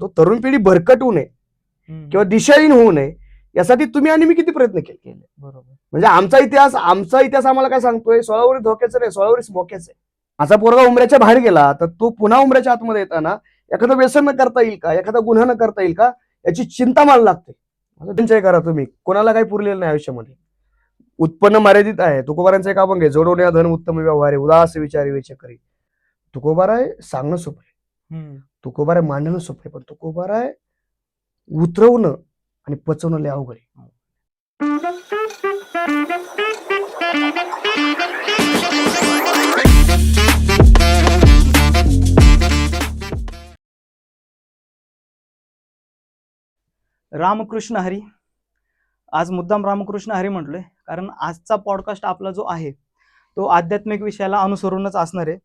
तो तरुण पिढी भरकट होऊ नये किंवा दिशाहीन होऊ नये यासाठी तुम्ही आणि मी किती प्रयत्न केले. बरोबर. म्हणजे आमचा इतिहास आम्हाला काय सांगतोय, सोळावरी धोक्याचं नाही, सोळावरी मोक्याचं आहे. माझा पोरगा उमऱ्याच्या बाहेर गेला तर तो पुन्हा उमऱ्याच्या आतमध्ये येताना एखादं व्यसन न करता येईल का, एखादा गुन्हा न करता येईल का, याची चिंता मला लागते. संचय करा तुम्ही, कोणाला काही पुरलेलं नाही आयुष्यामध्ये. उत्पन्न मर्यादित आहे. तुकोबारांचं एक अभंग आहे, जोडवण्या धन उत्तम व्यवहार आहे, उदास विचारी विचकरी. तुकोबाराय सांगणं सोपं आहे, तुकोबाराय मांडणं सोपं आहे, पण तुकोबाराय उतरवणं आणि पचवणं लय अवघड आहे. रामकृष्ण हरी. आज मुद्दाम रामकृष्ण हरी म्हटलोय कारण आजचा पॉडकास्ट आपला जो आहे तो आध्यात्मिक विषयाला अनुसरूनच असणार आहे.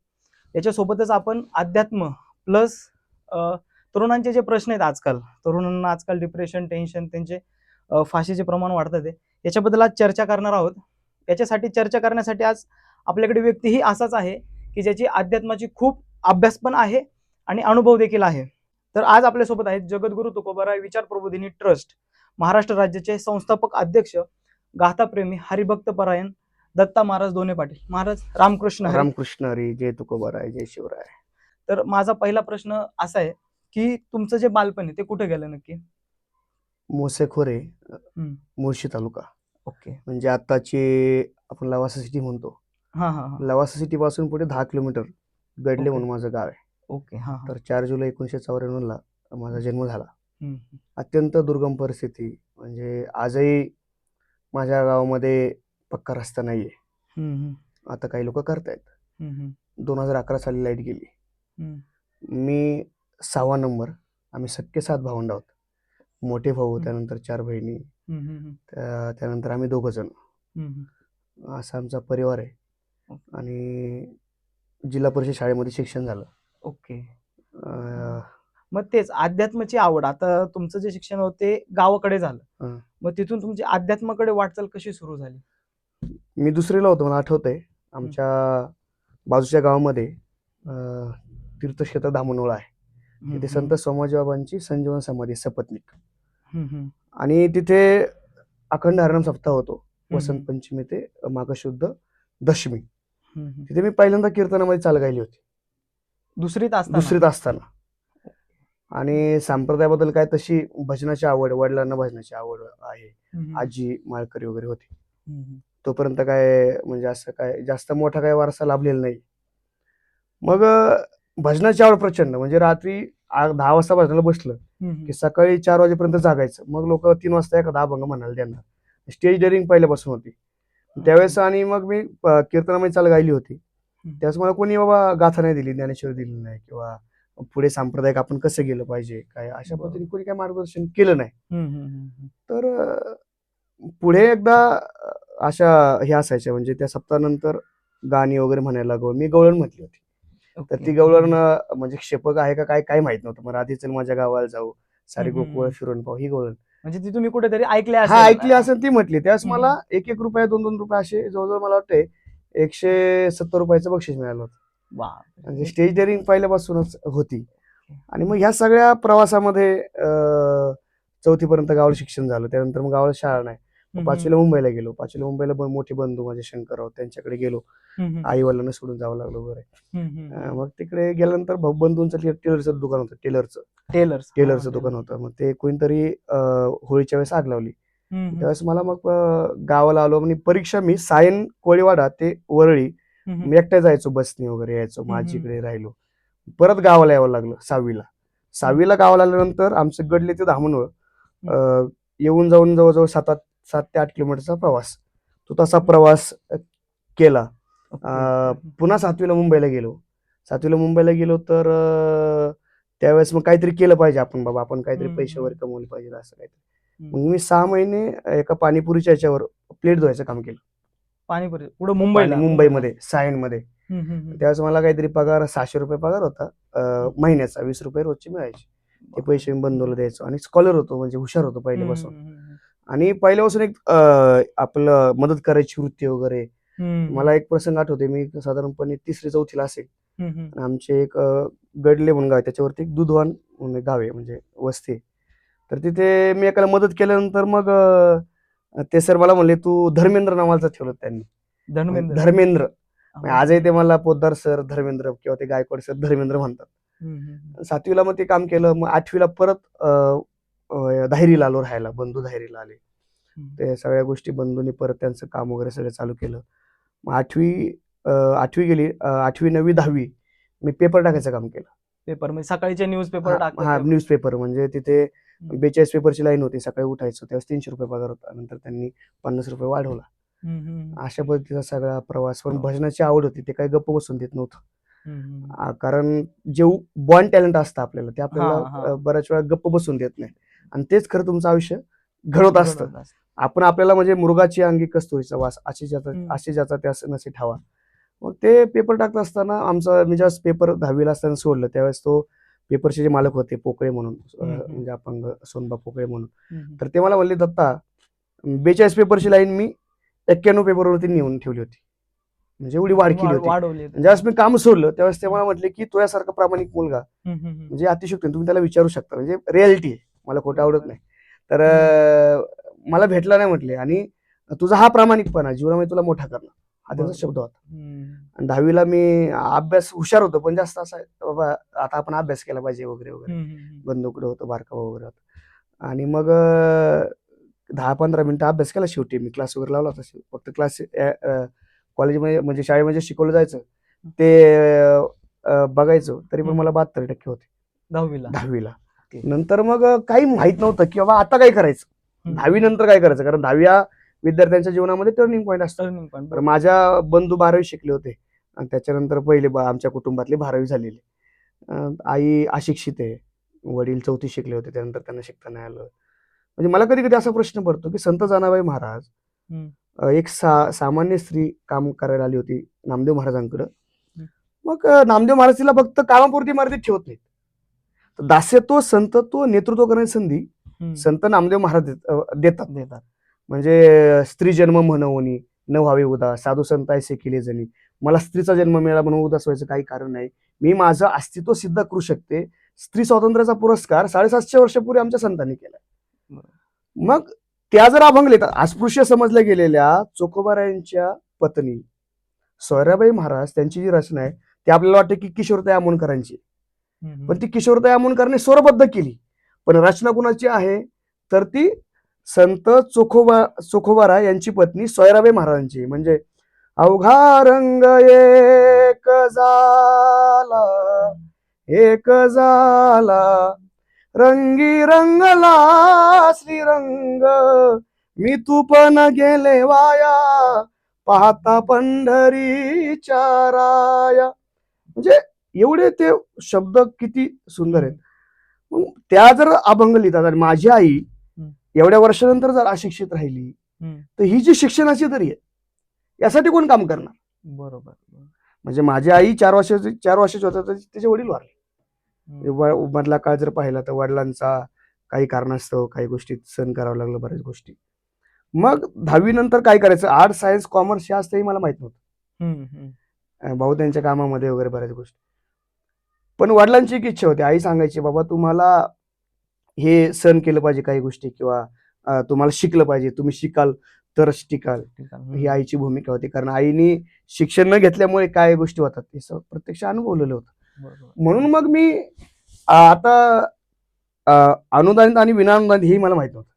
याच्यासोबतच आपण अध्यात्म प्लस तरुणांचे जे प्रश्न आहेत, तरुणांना आजकाल डिप्रेशन, टेन्शन, त्यांचे फाशीचे प्रमाण वाढतात आहे, याच्याबद्दल आज चर्चा करणार आहोत. याच्यासाठी चर्चा करण्यासाठी आज आपल्याकडे व्यक्तीही असाच आहे की ज्याची अध्यात्माची खूप अभ्यास पण आहे आणि अनुभव देखील आहे. तर आज आपल्यासोबत आहेत जगद्गुरू तुकोबाराय विचार प्रबोधिनी ट्रस्ट महाराष्ट्र राज्याचे संस्थापक अध्यक्ष, गाथाप्रेमी, हरिभक्त परायण दत्ता महाराज दोने पाटील. महाराज रामकृष्ण हरी. रामकृष्ण हरी. जय तुकोबाराय, जय शिवराय. तर माझा पहिला प्रश्न असा आहे की तुमचं जे बालपण आहे ते कुठे गेलं नक्की? मोसेखोरे, मुळशी तालुका. ओके. म्हणजे आताची आपण लवासा सिटी म्हणतो. लवासा सिटी पासून पुढे 10 किलोमीटर गडले म्हणून माझं गाव आहे. ओके. तर 4 जुलै 1994 ला माझा जन्म झाला. अत्यंत दुर्गम परिस्थिती, म्हणजे आजही माझ्या गावामध्ये पक्का रस्ता नाहीये. आता काही लोक करतायत. 2011 साली लाईट गेली. मी 6वा नंबर. आम्ही सख्खे 7 भावंड आहोत. मोठे भाऊ, त्यानंतर 4 बहिणी, त्यानंतर आम्ही 2 जण. असा आमचा परिवार आहे. आणि जिल्हा परिषद शाळेमध्ये शिक्षण झालं. ओके. मग तेच अध्यात्माची आवड, आता तुमचं जे शिक्षण होतं ते गावाकडे झालं, मग तिथून तुमची अध्यात्माकडे वाटचाल कशी सुरू झाली? मी दुसरीला होतो, मला आठवतंय. आमच्या बाजूच्या गावामध्ये तीर्थक्षेत्र धामणोळा आहे. तिथे संत सोमाजी बाबांची संजीवन समाधी सपत्नीक, आणि तिथे अखंड हरिनाम सप्ताह होतो वसंत पंचमी ते माघशुद्ध दशमी. तिथे मी पहिल्यांदा कीर्तनामध्ये चाल गायली होती दुसरीत असताना. आणि संप्रदायाबद्दल काय तशी भजनाची आवड, वडिलांना भजनाची आवड आहे, आजी माळकरी वगैरे होती. तोपर्यंत काय म्हणजे असं काय जास्त मोठा काय वारसा लाभलेला नाही. मग भजनाची आवड प्रचंड, म्हणजे रात्री 10 वाजता भजनाला बसलं की सकाळी 4 वाजेपर्यंत जागायचं. मग लोक 3 वाजता एखादा अभंग म्हणाल त्यांना. स्टेज डेअरिंग पहिल्यापासून होती त्यावेळेस. आणि मग मी कीर्तनामध्ये चाल गायली होती. त्यावेळेस मला कोणी बाबा गाथा नाही दिली, ज्ञानेश्वरी दिली नाही, किंवा पुढे सांप्रदायिक आपण कसं गेलं पाहिजे काय अशा पद्धतीने कोणी काय मार्गदर्शन केलं नाही. तर पुढे एकदा अशा हे असायच्या, म्हणजे त्या सप्ताहानंतर गाणी वगैरे म्हणायला लागलो. मी गवळण म्हटली होती. तर ती गवळण म्हणजे क्षेपक आहे का काय काय माहित नव्हतं. मग आधी चल माझ्या गावाला जाऊ, सारी गोकुळ फिरून पाहू, ही गवळण म्हणजे ती तुम्ही कुठेतरी ऐकली ऐकली असेल ती म्हटली. त्यावेळेस मला 1-1 रुपया 2-2 रुपये असे जवळजवळ मला वाटतंय 170 रुपयाचं बक्षीस मिळालं होतं. म्हणजे स्टेज डेअरिंग पहिल्यापासूनच होती. आणि मग ह्या सगळ्या प्रवासामध्ये 4थी पर्यंत गावाला शिक्षण झालं. त्यानंतर मग गावाला शाळा नाही. 5वीला मुंबईला गेलो. 5वीला मुंबईला मोठे बंधू माझे शंकरराव, त्यांच्याकडे गेलो. आई वडिलांना सोडून जावं लागलं वगैरे. मग तिकडे गेल्यानंतर भाऊ बंधूंचं टेलरचं दुकान होतं, टेलरचं दुकान होतं. मग ते कोणीतरी होळीच्या वेळेस आग लावली. त्यावेळेस मला मग गावाला आलो. आणि परीक्षा मी सायन कोळीवाडा ते वरळी मी एकटा जायचो, बसने वगैरे यायचो. माझीकडे राहिलो. परत गावाला यावं लागलं 6वीला गावाला आल्यानंतर आमचं गडले ते धामणोळ येऊन जाऊन जवळजवळ 7 ते 8 किलोमीटरचा प्रवास. तो तसा प्रवास केला. पुन्हा 7वीला मुंबईला गेलो. तर त्यावेळेस मग काहीतरी केलं पाहिजे आपण, बाबा आपण काहीतरी पैसे वगैरे कमवले पाहिजे असं काहीतरी. मग मी 6 महिने एका पाणीपुरीच्या याच्यावर प्लेट धुवायचं काम केलं. पाणीपुरी पुढे मुंबईमध्ये सायनमध्ये. त्यावेळेस मला काहीतरी पगार 600 रुपये पगार होता महिन्याचा. 20 रुपये रोजचे मिळायचे. ते पैसे मी बंधूला द्यायचो. आणि स्कॉलर होतो, म्हणजे हुशार होतो पहिल्यापासून. आणि पहिल्यापासून एक आपलं मदत करायची वृत्ती वगैरे. मला एक प्रसंग आठवते, मी साधारणपणे 3री-4थीला असेल. आणि आमचे एक गडले म्हणून गाव आहे, त्याच्यावरती एक दुधवान म्हणून एक गाव आहे, म्हणजे वस्ती आहे. तर तिथे मी एकाला मदत केल्यानंतर मग ते सर मला म्हणले, तू धर्मेंद्र नावाचं ठेवलं त्यांनी. धर्मेंद्र. धर्मेंद्र. हा. आजही ते मला पोद्दार सर धर्मेंद्र किंवा ते गायकवाड सर धर्मेंद्र म्हणतात. 7वीला मग ते काम केलं. मग 8वीला परत धायरीला आलो राहायला. बंधू धायरीला आले. ते सगळ्या गोष्टी बंधूंनी परत त्यांचं काम वगैरे सगळं चालू केलं. मग 8वी गेली. 8वी 9वी 10वी मी पेपर टाकायचं काम केलं. पेपर म्हणजे सकाळीचे न्यूज पेपर हा टाकतात. न्यूजपेपर. म्हणजे तिथे 42 पेपरची लाईन होती. सकाळी उठायचो त्यावेळेस 300 रुपये पगार होता. नंतर त्यांनी 50 रुपये वाढवला. अशा पद्धतीचा सगळा प्रवास. पण भजनाची आवड होती, ते काही गप्प बसून देत नव्हतं. कारण जे बॉर्न टॅलेंट असतं आपल्याला, ते आपल्याला बऱ्याच वेळा गप्प बसून देत नाही. आणि तेच खरं तुमचं आयुष्य घडवत असतं. आपण आपल्याला म्हणजे मृगाची अंगी कस्तुरीचा वास, अशी ज्याचा त्यास नसे ठावा. मग ते पेपर टाकत असताना मी ज्यावेळेस पेपर 10वीला असताना सोडलं, त्यावेळेस तो पेपरचे जे मालक होते पोकळे म्हणून, म्हणजे अपंग सोनबा पोकळे म्हणून, तर ते मला म्हणले, दत्ता 42 पेपरची लाईन मी 91 पेपरवरती नेऊन ठेवली होती. म्हणजे एवढी वाढ केली होती. ज्यावेळेस मी काम सोडलं त्यावेळेस ते मला म्हटले की तुझ्यासारखा प्रामाणिक मुलगा म्हणजे अतिशयोक्ती, तुम्ही त्याला विचारू शकता, म्हणजे रियालिटी आहे, मला खोटं आवडत नाही. तर मला भेटला नाही म्हटले, आणि तुझा हा प्रामाणिकपणा जीवनामध्ये तुला मोठा करणार, हा त्यांचा शब्द होता. आणि 10वीला मी अभ्यास हुशार होतो, पण जास्त असा बाबा आता आपण अभ्यास केला पाहिजे वगैरे वगैरे. बंधूकडे होतो, बारकावा वगैरे होता. आणि मग 10-15 मिनिटं अभ्यास केला. शेवटी मी क्लास वगैरे लावला होता. फक्त क्लास कॉलेजमध्ये म्हणजे शाळेमध्ये शिकवलं जायचं ते बघायचो, तरी पण मला 72% होते 10वीला. नंतर मग काही माहित नव्हतं की बाबा आता काय करायचं, 10वी नंतर काय करायचं, कारण 10वी हा विद्यार्थ्यांच्या जीवनामध्ये टर्निंग पॉईंट असतो. तर माझ्या बंधू 12वी शिकले होते, आणि त्याच्यानंतर पहिले आमच्या कुटुंबातले 12वी झालेले. आई अशिक्षित आहे, वडील 4थी शिकले होते, त्यानंतर त्यांना शिकता नाही आलं. म्हणजे मला कधी कधी असा प्रश्न पडतो की संत जनाबाई महाराज, एक सामान्य स्त्री काम करायला आली होती नामदेव महाराजांकडं. मग नामदेव महाराज तिला फक्त कामापुरती मर्यादित ठेवत नाहीत. दास्यत्व, संतत्व, नेतृत्व करण्याची संधी संत नामदेव महाराज देतात. म्हणजे स्त्री जन्म म्हणवणी न व्हावे उदास, साधू संत ऐसे केले जणी. मला स्त्रीचा जन्म मिळाला म्हणून उदास व्हायचं काही कारण नाही. मी माझं अस्तित्व सिद्ध करू शकते. स्त्री स्वातंत्र्याचा पुरस्कार 750 वर्षापूर्वी आमच्या संतांनी केला. मग त्या जर अभंगले, अस्पृश्य समजल्या गेलेल्या चोखोबारायांच्या पत्नी सोयराबाई महाराज, त्यांची जी रचना आहे ती आपल्याला वाटते की किशोरताई आमोणकरांची, पण ती किशोरताई आमोणकरांनी स्वरबद्ध केली. पण रचना कुणाची आहे, तर ती संत चोखोबारा यांची पत्नी सोयराबाई महाराजांची. म्हणजे अवघा रंग एक झाला रंगी रंगला श्रीरंग, मी तू पण गेले वाया पाहता पंढरीच्या राया. म्हणजे एवढे ते शब्द किती सुंदर आहेत. मग त्या जर अभंग लिहितात, आणि माझी आई एवढ्या वर्षानंतर जर अशिक्षित राहिली, तर ही जी शिक्षणाची तरी आहे, यासाठी कोण काम करणार. बरोबर. म्हणजे माझी आई 4 वर्षाची होता तर त्याचे वडील वारले. मधला काळ जर पाहिला तर वडिलांचा काही कारणास्तव काही गोष्टी सहन करावं लागलं, बऱ्याच गोष्टी. मग 10वी नंतर काय करायचं, आर्ट, सायन्स, कॉमर्स हे असतंही मला माहित नव्हतं. भाऊ त्यांच्या कामामध्ये वगैरे बऱ्याच गोष्टी. पण वडिलांची एक इच्छा होती. आई सांगायची, बाबा तुम्हाला हे सहन केलं पाहिजे काही गोष्टी, किंवा तुम्हाला शिकलं पाहिजे, तुम्ही शिकाल तरच टिकाल, ही आईची भूमिका होती. कारण आईने शिक्षण न घेतल्यामुळे काय गोष्टी होतात हे प्रत्यक्ष अनुभवलेलं होतं. म्हणून मग मी आता अनुदानित आणि विनाअनुदानित हेही मला माहित नव्हतं.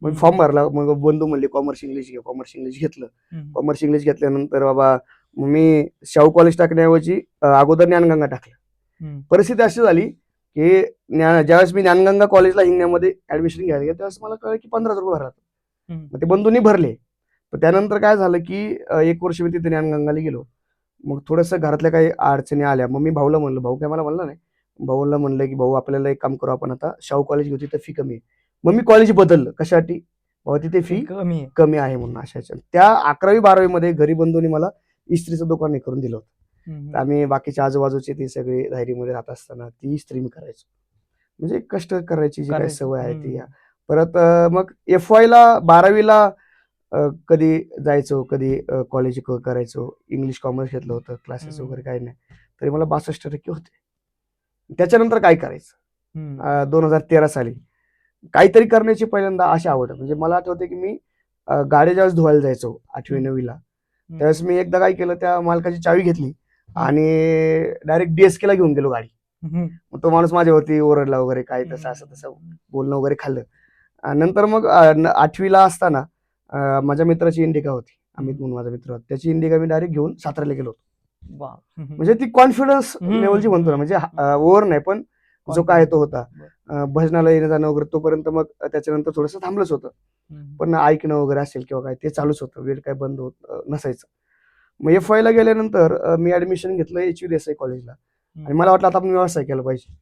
मग फॉर्म भरला. मग बंधू म्हणले कॉमर्स इंग्लिश घे. कॉमर्स इंग्लिश घेतलं. कॉमर्स इंग्लिश घेतल्यानंतर बाबा मी शाहू कॉलेज टाकण्याऐवजी अगोदर ज्ञानगंगा टाकलं. परिस्थिती अशी झाली की ज्यावेळेस मी ज्ञानगंगा कॉलेजला हिंगण्यामध्ये ऍडमिशन घ्यायला गेलो, त्यावेळेस मला कळलं की 15,000 रुपये भरला. मग ते बंधूंनी भरले. पण त्यानंतर काय झालं की 1 वर्ष मी तिथे ज्ञानगंगाला गेलो. मग थोडंसं घरातल्या काही अडचणी आल्या. मग मी भाऊला म्हणलं, भाऊ काय मला म्हणलं नाही, भाऊला म्हणलं की भाऊ आपल्याला एक काम करू, आपण आता शाहू कॉलेज घेऊ, तिथं फी कमी आहे. मग मी कॉलेज बदललं. कशासाठी, भाऊ तिथे फी कमी आहे म्हणून. अशाच्या त्या 11वी-12वी मध्ये घरी बंधूंनी मला इस्त्रीचं दुकान हे करून दिलं होतं. आम्ही बाकीच्या आजूबाजूचे ते सगळे धायरीमध्ये राहत असताना ती इस्त्री मी करायचो. म्हणजे कष्ट करायची जी काही सवय आहे ती. परत मग FYला 12वीला कधी जायचो, कधी कॉलेज करायचो. इंग्लिश कॉमर्स घेतलं होतं, क्लासेस वगैरे काही नाही. तरी मला 62% होते. त्याच्यानंतर काय करायचं, 2013 साली काहीतरी करण्याची पहिल्यांदा अशी आवड. म्हणजे मला आठवते की मी गाड्या ज्यावेळेस धुवायला जायचो 8वी 9वीला, त्यावेळेस मी एकदा काय केलं, त्या मालकाची चावी घेतली आणि डायरेक्ट DSK ला घेऊन गेलो गाडी. मग तो माणूस माझ्यावरती ओरडला वगैरे, काय तसं असं तसं बोलणं वगैरे खाल्लं. नंतर मग 8वीला असताना माझ्या मित्राची इंडिका होती, अमित म्हणून माझा मित्र होता, त्याची इंडिका मी डायरेक्ट घेऊन साताऱ्याला गेलो होतो. म्हणजे ती कॉन्फिडन्स लेवलची म्हणतो ना, म्हणजे ओव्हर नाही पण जो काय तो होता. भजनाला येणं जाणं वगैरे तोपर्यंत, मग त्याच्यानंतर थोडंसं थांबलंच होतं, पण ऐकणं वगैरे असेल किंवा काय ते चालूच होतं, वेळ काय बंद होत नसायचं. मग FY ला गेल्यानंतर मी ऍडमिशन घेतलं HU देसाई कॉलेजला, आणि मला वाटलं आता आपण व्यवसाय केला पाहिजे,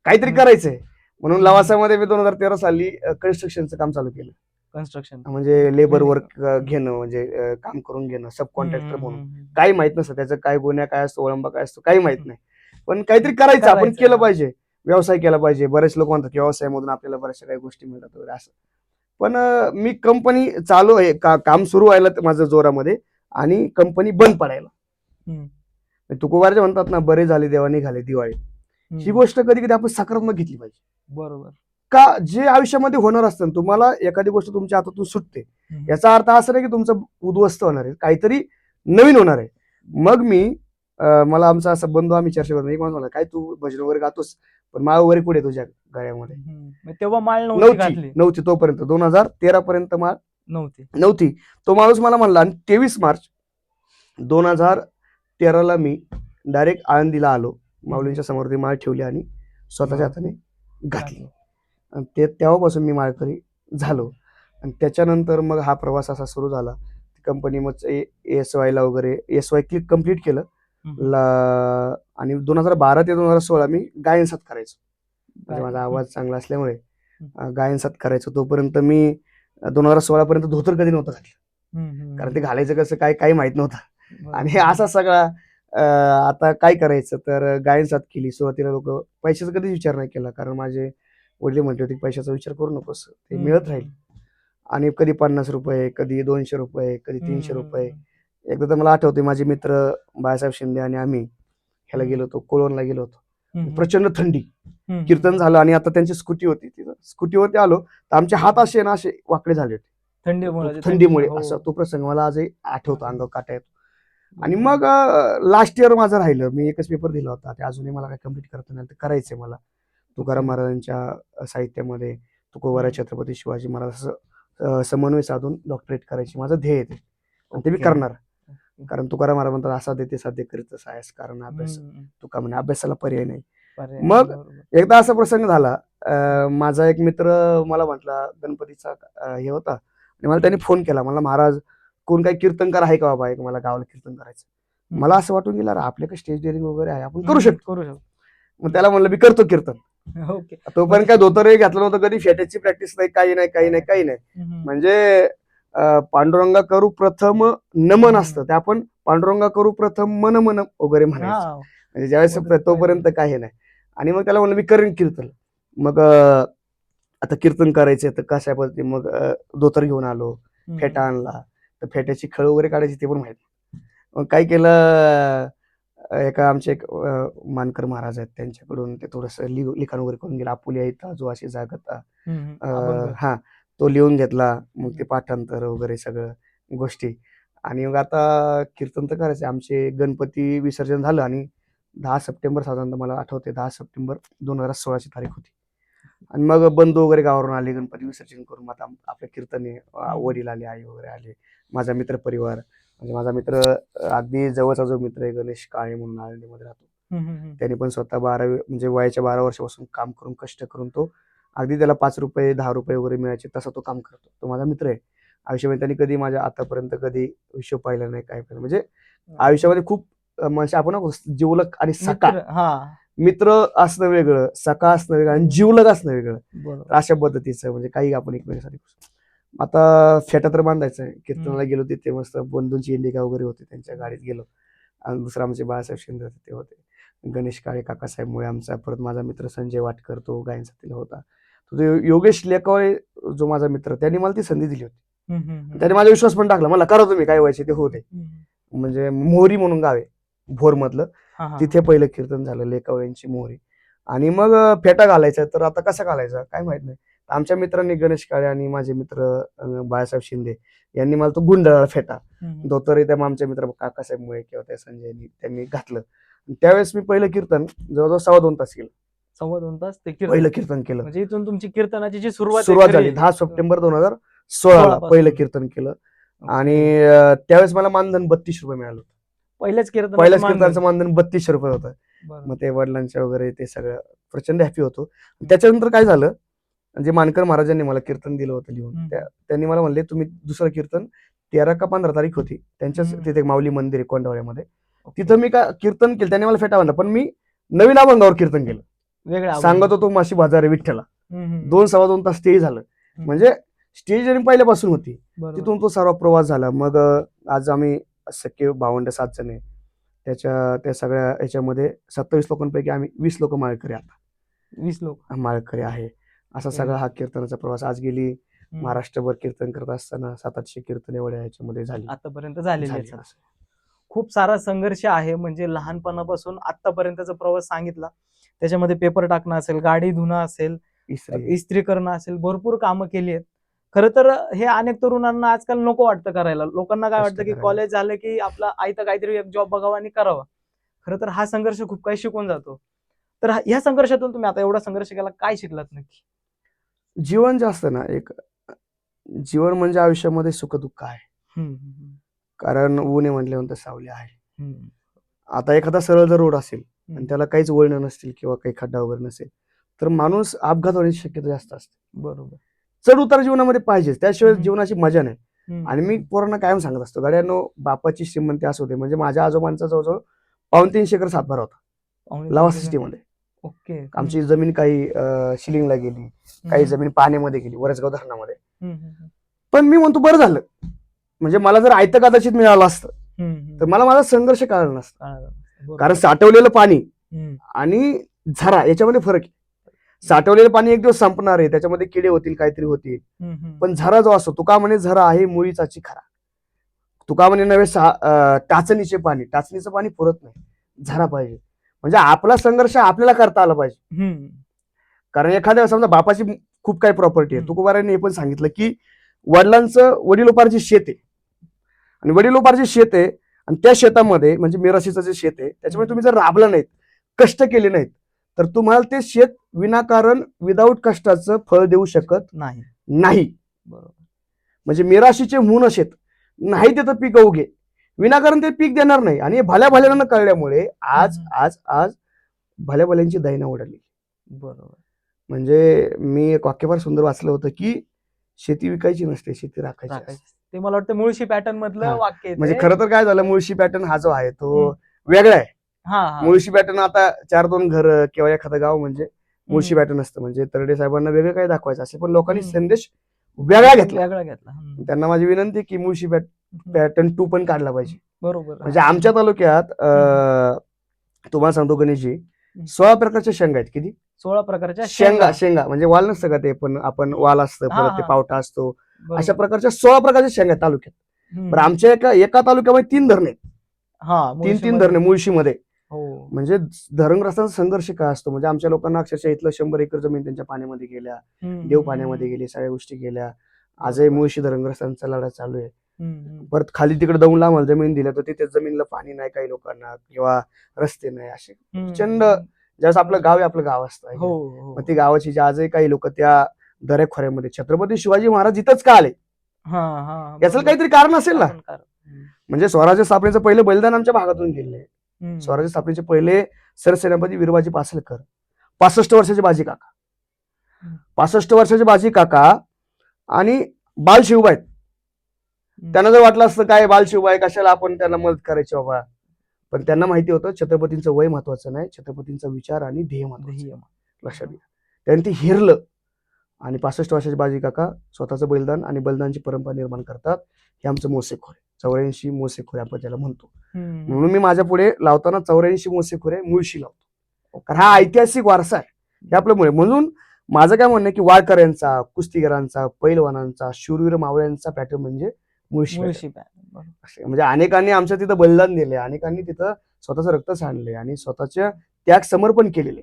काहीतरी करायचंय. म्हणून लवासामध्ये मी 2013 साली कन्स्ट्रक्शनचं काम चालू केलं. कन्स्ट्रक्शन म्हणजे लेबर वर्क घेणं, म्हणजे काम करून घेणं, सब कॉन्ट्रॅक्टर म्हणून. काही माहित नसतं त्याचं, काय गुन्हा काय असतो, वळंबा काय असतो, काही माहित नाही, पण काहीतरी करायचं, आपण केलं पाहिजे, व्यवसाय केला पाहिजे. बरेच लोक म्हणतात व्यवसायामधून आपल्याला बऱ्याचशा काही गोष्टी मिळतात वगैरे असं. पण मी कंपनी चालू आहे, काम सुरू व्हायला माझं जोरामध्ये, आणि कंपनी बंद पडायला. तुकोबाराचे म्हणतात ना, बरे झाले देवा निघाले दिवाळी. ही गोष्ट कधी कधी आपण सकारात्मक घेतली पाहिजे. बरोबर. का जे आयुष्यामध्ये होणार असतं, तुम्हाला एखादी गोष्ट तुमच्या हातातून सुटते, याचा अर्थ असा नाही की तुमचं उद्ध्वस्त होणार आहे, काहीतरी नवीन होणार आहे. मग मी मला आमचा असा बंधू, आम्ही चर्चा करतो, एक माणूस म्हणला, काय तू भजन वगैरे गातोस, पण माळ वगैरे कुठे तुझ्या गळ्यामध्ये? तेव्हा माळ नव्हती तोपर्यंत 2013 पर्यंत माळ नव्हती. तो माणूस मला म्हणला, आणि 23 मार्च 2013 मी डायरेक्ट आळंदीला आलो, माऊलींच्या समोर ती माळ ठेवली आणि स्वतःच्या हाताने घातली. आणि तेव्हापासून मी माळकरी झालो. आणि त्याच्यानंतर मग हा प्रवास असा सुरू झाला. कंपनी मग SY ला वगैरे SY कम्प्लीट केलं, आणि 2012 ते 2016 मी गायन साथ करायचो. म्हणजे माझा आवाज चांगला असल्यामुळे गायन साथ करायचो. तोपर्यंत मी 2016 पर्यंत धोतर कधी नव्हतं घातलं, कारण ते घालायचं कसं काय काही माहित नव्हतं. आणि असा सगळा आता काय करायचं, तर गायन साथ केली. सुरुवातीला लोक पैशाचा कधीच विचार नाही केला, कारण माझे वडील म्हटले होते पैशाचा विचार करू नकोस, ते मिळत राहील. आणि कधी 50 रुपये, कधी 200 रुपये, कधी 300 रुपये. एकदा तर मला आठवते, माझे मित्र बाळासाहेब शिंदे आणि आम्ही ह्याला गेलो होतो, कोळवणला गेलो होतो. प्रचंड थंडी, कीर्तन झालं, आणि आता त्यांची स्कूटी होती, स्कूटीवरती आलो तर आमचे हात असे ना असे वाकडे झाले होते थंडीमुळे. असा तो प्रसंग मला आजही आठवतो, अंगावर काटा येतो. आणि मग लास्ट इयर माझं राहिलं, मी एकच पेपर दिला होता, ते अजूनही मला काही कम्प्लीट करता नाही, तर करायचंय मला. तुकाराम महाराजांच्या साहित्यामध्ये तुकोबारा छत्रपती शिवाजी महाराज समन्वय साधून डॉक्टरेट करायची माझं ध्येय आहे, आणि ते मी करणार. कारण तुकाराम महाराज म्हणतात, असा देते साध्य करीत सायस, कारण अभ्यास तुका म्हणे अभ्यासाला पर्याय नाही. मग एकदा असा प्रसंग झाला, माझा एक मित्र मला म्हटला, गणपतीचा हे होता, आणि मला त्यांनी फोन केला, मला महाराज कोण काही कीर्तनकार आहे का बाबा, एक मला गावाला कीर्तन करायचं. मला असं वाटून गेलं, आपल्याकडे स्टेज डेअरिंग वगैरे आहे, आपण करू शकतो. मग त्याला म्हणलं, मी करतो कीर्तन. तोपर्यंत काय धोतरही घातलं नव्हतं कधी, फेट्याची प्रॅक्टिस नाही, काही नाही. म्हणजे पांडुरंगा करू प्रथम नमन असतं, ते आपण पांडुरंगा करू प्रथम मन मन वगैरे म्हणायचं. म्हणजे ज्यावेळेस तोपर्यंत काही नाही. आणि मग त्याला म्हणलं, मी करेन कीर्तन. मग आता कीर्तन करायचंय तर कशा पद्धती, मग धोतर घेऊन आलो, फेटा आणला, तर फेट्याची खळ वगैरे काढायची ते पण माहित. मग काय केलं, एका आमचे एक मानकर महाराज आहेत, त्यांच्याकडून ते थोडस लिखाण वगैरे करून गेलं. आपुली येता जो अशी जागता, हा तो लिहून घेतला. मग ते पाठांतर वगैरे सगळं गोष्टी. आणि मग आता कीर्तन तर करायचं. आमचे गणपती विसर्जन झालं, आणि 10 सप्टेंबर साधारणतः मला आठवते, 10 सप्टेंबर 2016ची तारीख होती. आणि मग बंधू वगैरे गावावरून आले गणपती विसर्जन करून. आता आपल्या कीर्तने वडील आले, आई वगैरे आले, माझा मित्र परिवार. म्हणजे माझा मित्र अगदी जवळचा जो मित्र आहे, गणेश काळे म्हणून आळंदीमध्ये राहतो, त्याने पण स्वतः 12 म्हणजे वयाच्या 12 वर्षापासून काम करून, कष्ट करून, तो अगदी त्याला 5 रुपये 10 रुपये वगैरे मिळायचे, तसा तो काम करतो. तो माझा मित्र आहे. आयुष्यामध्ये त्यांनी कधी माझ्या आतापर्यंत कधी हिशोब पाहिला नाही, काय पाहिलं. म्हणजे आयुष्यामध्ये खूप म्हणजे आपण जिवलग आणि सखा मित्र असणं वेगळं, सखा असणं वेगळं, आणि जिवलग असणं वेगळं. अशा पद्धतीचं म्हणजे काही आपण एकमेकांसाठी. आता फेटा तर बांधायचं, कीर्तनाला गेलो तिथे मस्त बंधूंची इंडिका वगैरे होती, त्यांच्या गाडीत गेलो. आणि दुसरा आमचे बाळासाहेब शिंदे होते, ते होते, गणेश काळे, काकासाहेब मुळे आमचा, परत माझा मित्र संजय वाटकर, तो गायन साथीला होता. तो योगेश लेकावळे जो माझा मित्र, त्यांनी मला ती संधी दिली होती. त्याने माझा विश्वास पण टाकला, मला करा तुम्ही, काय व्हायचे ते होते. म्हणजे मोहरी म्हणून गाव आहे भोर मधलं, हा, हा. तिथे पहिलं कीर्तन झालं लेकावळ्यांची मोहरी. आणि मग फेटा घालायचा. तर आता कसा घालायचा काय माहित नाही. आमच्या मित्रांनी गणेश काळे आणि माझे मित्र बाळासाहेब शिंदे यांनी मला तो गुंडाळा फेटा हम्म. धोतर त्या आमच्या मित्र काकासाहेब मुळे किंवा त्या संजयनी त्यांनी घातलं. त्यावेळेस मी पहिलं कीर्तन जवळजवळ 2.25 तास केलं. 2.25 तास ते पहिलं कीर्तन केलं. म्हणजे इथून तुमची कीर्तनाची जी सुरुवात झाली 10 सप्टेंबर 2016 पहिलं कीर्तन केलं. आणि त्यावेळेस मला मानधन 32 रुपये मिळालं. पहिल्याच कीर्तनाचं मानधन 32 रुपये होतं. मग ते वडिलांच्या वगैरे ते सगळं प्रचंड हॅपी होतो. त्याच्यानंतर काय झालं, जे मानकर महाराजांनी मला कीर्तन दिलं होतं लिहून, त्यांनी मला म्हणले तुम्ही दुसरं कीर्तन 13 का 15 तारीख होती त्यांच्याच तिथे माऊली मंदिर आहे कोंडावळ्यामध्ये, तिथं मी काय कीर्तन केलं. त्यांनी मला फेटा बांधला, पण मी नवीन अभंगावर कीर्तन केलं. वेगळा सांगत होतो माशी बाजारे विठ्ठला. 2-2.25 तास स्टेज झालं. म्हणजे स्टेज आणि पहिल्यापासून होती. तिथून तो सर्व प्रवास झाला. मग आज आम्ही सख्खे भावंड 7 जण आहे. त्या सगळ्या याच्यामध्ये 27 लोकांपैकी आम्ही 20 लोक माळकरी. आता 20 लोक माळकरी आहे. असा सगळा हा कीर्तनाचा प्रवास. आज गेली महाराष्ट्रभर कीर्तन करत असताना 700-800 कीर्तन एवढ्या याच्यामध्ये झाली आतापर्यंत झालेली. खूप सारा संघर्ष आहे. म्हणजे लहानपणापासून आतापर्यंतचा प्रवास सांगितला. त्याच्यामध्ये पेपर टाकणं असेल, गाडी धुणं असेल, इस्त्री करणं असेल, भरपूर कामं केली आहेत. खरं तर हे अनेक तरुणांना आजकाल नको वाटतं करायला. लोकांना काय वाटतं की कॉलेज झालं की आपला आयतं काहीतरी एक जॉब बघावा आणि करावा. खरं तर हा संघर्ष खूप काही शिकून जातो. तर ह्या संघर्षातून तुम्ही आता एवढा संघर्ष केला, काय शिकलात नक्की? जीवन जे असतं ना, एक जीवन म्हणजे आयुष्यामध्ये सुखदुःख आहे. कारण ऊन आहे म्हटल्यानंतर सावली आहे. आता एखादा सरळ जर रोड असेल आणि त्याला काहीच वळण नसतील किंवा काही खड्डा वगैरे नसेल तर माणूस अपघात होण्याची शक्यता जास्त असते. बरोबर. चढ उतार जीवनामध्ये पाहिजेच, त्याशिवाय जीवनाची मजा नाही. आणि मी पोरांना कायम सांगत असतो, गाड्यांनो बापाची श्रीमंती असू दे. म्हणजे माझ्या आजोबांचा जवळजवळ 2.5 एकर सातबारा होता लावासा सिटीमध्ये. ओके. आमची जमीन काही शिलिंगला गेली, काही जमीन पाण्यामध्ये गेली वरसगाव धरणामध्ये. पण मी म्हणतो बरं झालं, म्हणजे मला जर आयतं कदाचित मिळालं असतं तर मला माझा संघर्ष कळला नसता. कारण साठवलेलं पाणी आणि झरा याच्यामध्ये फरक आहे. साठवलेलं पाणी एक दिवस संपणार आहे, त्याच्यामध्ये किडे होतील, काहीतरी होतील. पण झरा जो असतो, तुका म्हणे झरा आहे मुळीचा चिखरा. तुका म्हणे नव्हे टाचणीचे पाणी, टाचणीचं पाणी पुरत नाही, झरा पाहिजे. म्हणजे आपला संघर्ष आपल्याला करता आला पाहिजे. कारण एखाद्या समजा बापाची खूप काही प्रॉपर्टी आहे. तुकोबारांनी हे पण सांगितलं की वडिलांचं वडिलोपार्जित शेत आहे आणि वडिलोपार्जित शेत आहे आणि त्या शेतामध्ये म्हणजे मिराशीचं जे शेत आहे त्याच्यामध्ये तुम्ही जर राबलं नाहीत, कष्ट केले नाहीत तर तुम्हाला ते शेत विनाकारण विदाऊट कष्टाचं फळ देऊ शकत नाही. बरोबर. म्हणजे मिराशीचे मून शेत नाही तिथं पीक उगे, विनाकारण ते पीक देणार नाही. आणि भल्या भल्यानं कळल्यामुळे आज आज आज भल्या भल्यांची दैना उडाली. बरोबर. म्हणजे मी एक वाक्य फार सुंदर वाचलं होतं की शेती विकायची नसते, शेती राखायची. ते मला वाटतं मुळशी पॅटर्न मधलं वाक्य आहे. म्हणजे खरं तर काय झालं, मुळशी पॅटर्न हा जो आहे तो वेगळा आहे. मुळशी पॅटर्न आता 4-2 घर किंवा एखादं गाव म्हणजे मुळशी पॅटर्न असतं. म्हणजे तरडे साहेबांना वेगळं काही दाखवायचं असेल, पण लोकांनी संदेश वेगळा घेतला. त्यांना माझी विनंती की मुळशी पॅटर्न 2 पण काढला पाहिजे. बरोबर. म्हणजे आमच्या तालुक्यात तुम्हाला सांगतो गणेशजी 16 प्रकारच्या शेंगा आहेत. किती? 16 प्रकारच्या शेंगा. म्हणजे वाल नसतं का ते, पण आपण वाल असतं, परत ते पावटा असतो, अशा प्रकारच्या 16 प्रकारच्या शेंगा आहेत तालुक्यात. बरं आमच्या एका तालुक्यामध्ये 3 धरणे आहेत. 3 धरणे मुळशीमध्ये. म्हणजे धरणग्रस्तांचा संघर्ष काय असतो. म्हणजे आमच्या लोकांना अक्षरशः इथलं 100 एकर जमीन त्यांच्या पाण्यामध्ये गेल्या, देव पाण्यामध्ये गेली, सगळ्या गोष्टी गेल्या. आजही मुळशी धरणग्रस्तांचा लढा चालू आहे. परत खाली तिकडे दौंडला आम्हाला जमीन दिल्या तर तिथे जमिनीला पाणी नाही काही लोकांना किंवा रस्ते नाही. असे प्रचंड ज्यावेळेस आपलं गाव आहे, आपलं गाव असतं. मग ती गावाची जे आजही काही लोक त्या दऱ्याखोऱ्यामध्ये छत्रपती शिवाजी महाराज इथंच का आले याचं काहीतरी कारण असेल ना. म्हणजे स्वराज्य स्थापनेचं पहिलं बलिदान आमच्या भागातून गेले. स्वराज्य स्थापनेचे पहिले सरसेनापती वीरबाजी पासलकर, 65 वर्षाचे बाजी काका, 65 वर्षाचे बाजी काका आणि बाल शिवबाई. त्यांना जर वाटलं असतं काय बाल शिवबाई कशाला आपण त्यांना मदत करायची बाबा, पण त्यांना माहिती होतं छत्रपतींचं वय महत्वाचं नाही, छत्रपतींचा विचार आणि ध्येय महत्वाचं. लक्षात घ्या. त्यांनी ते हिरलं आणि 65 वर्षाचे बाजी काका स्वतःचं बलिदान आणि बलिदानची परंपरा निर्माण करतात. हे आमचं मोसेखोरे 84 मोसेखोरे आपण त्याला म्हणतो. म्हणून मी माझ्या पुढे लावताना 84 मोसेखोरे मुळशी लावतो, कारण हा ऐतिहासिक वारसा आहे. हे आपलं मुळे. म्हणून माझं काय म्हणणं आहे की वाळकऱ्यांचा, कुस्तीगरांचा, पैलवानांचा, शूरवीर मावळ्यांचा पॅटर्न म्हणजे मुळशी. म्हणजे अनेकांनी आमच्या तिथं बलिदान दिले, अनेकांनी तिथं स्वतःचं रक्त सांडले आणि स्वतःच्या त्याग समर्पण केलेले.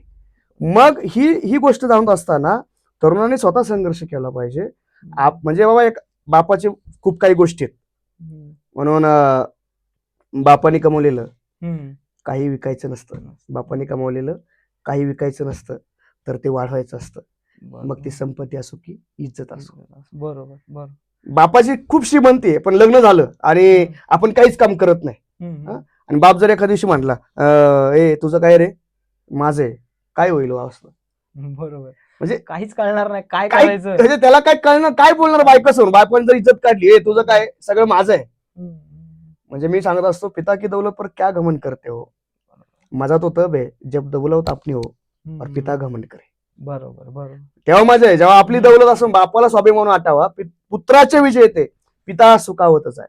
मग ही गोष्ट जाणत असताना तरुणांनी स्वतः संघर्ष केला पाहिजे. म्हणजे बाबा एक बापाचे खूप काही गोष्टी आहेत म्हणून बापाने कमवलेलं काही विकायचं नसतं. बापाने कमवलेलं काही विकायचं नसतं, तर ते वाढवायचं असतं. मग ती संपत्ती असो की इज्जत असो. बरोबर बरोबर. बापाची खूप श्रीमंती आहे पण लग्न झालं आणि आपण काहीच काम करत नाही. आणि बाप जर एखाद्या दिवशी म्हटला ए तुझं काय रे, माझं आहे, काय होईल अवस्था? बरोबर. म्हणजे काहीच कळणार नाही काय काय करायचं. म्हणजे त्याला काय कळणार, काय बोलणार बायकोसमोर? बायकोने जर इज्जत काढली, ए तुझं काय, सगळं माझं आहे. म्हणजे मी सांगत असतो, पिता की दौलत पर क्या घमंड करते हो, माझा तो तब है जब दौलत अपनी हो और पिता घमंड करे. बरोबर बरोबर. तेव्हा मजा आहे जेव्हा आपली दौलत असून बापाला स्वाभिमान वाटावा. पुत्राचे विजय ते पिता सुखावतच आहे.